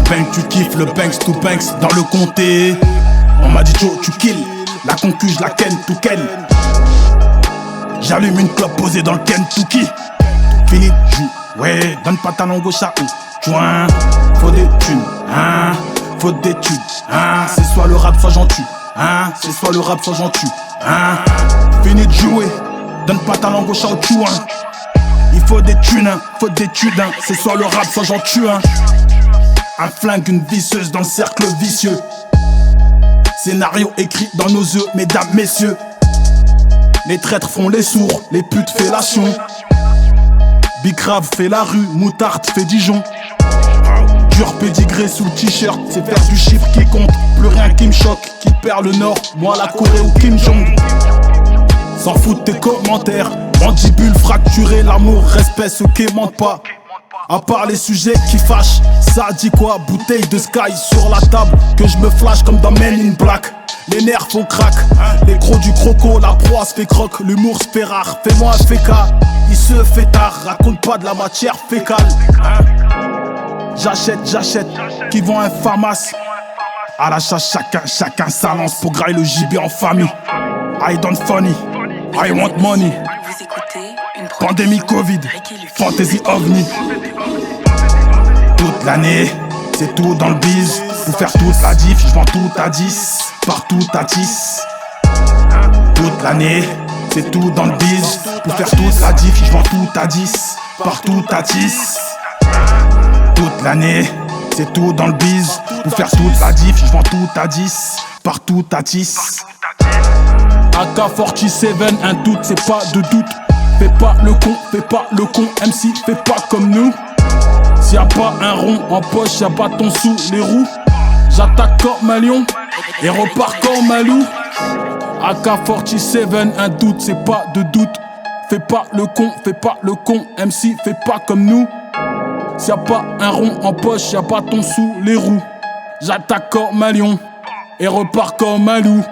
bang, tu kiffes le banks to banks dans le comté. On m'a dit Joe, tu kills. La concu, je la ken to ken. J'allume une clope posée dans le Kentucky. Fini de jouer, donne pas ta langue au chat ou joint. Faut des thunes, hein. Faut des thunes, hein. C'est soit le rap, soit j'en tue, hein. C'est soit le rap, soit j'en tue, hein. Fini de jouer, donne pas ta langue au chat ou chouin. Il faut des thunes, hein. Faut des thunes, hein. C'est soit le rap, soit j'en tue, hein. Un flingue, une visseuse dans le cercle vicieux. Scénario écrit dans nos yeux, mesdames, messieurs. Les traîtres font les sourds, les putes fellation. Big Rav fait la rue, moutarde fait Dijon. Dur pédigré sous le t-shirt, c'est faire du chiffre qui compte. Plus rien qui me choque, qui perd le nord, moi la Corée ou Kim Jong. S'en foutent tes commentaires, mandibule fracturée, l'amour, respect ceux qui mentent pas. À part les sujets qui fâchent, ça dit quoi? Bouteille de Sky sur la table, que je me flash comme dans Men in Black. Les nerfs font crack, les gros du croco, la proie se fait croque, l'humour se fait rare, fais-moi un féca, il se fait tard, raconte pas de la matière fécale. J'achète, qui vend un famas. À l'achat, chacun s'allance pour grailler le gibier en famille. I don't funny, I want money. Vous écoutez une Pandémie Covid, fantasy ovni. Toute l'année, c'est tout dans le biz. Pour faire toute la diff, je vends tout à 10. Partout à 10. Toute l'année, c'est tout dans le biz. Pour faire toute la diff, je vends tout à 10. Partout à 10. Toute l'année, c'est tout dans le biz. Pour faire toute la diff, je vends tout à 10. Partout à 10. AK-47, un doute, c'est pas de doute. Fais pas le con, MC, fais pas comme nous. S'il y a pas un rond en poche, y'a pas ton sous les roues. J'attaque comme un lion et repars comme un loup. AK-47, un doute, c'est pas de doute. Fais pas le con, MC, fais pas comme nous. S'il y a pas un rond en poche, y'a pas ton sous les roues. J'attaque comme un lion et repars comme un loup.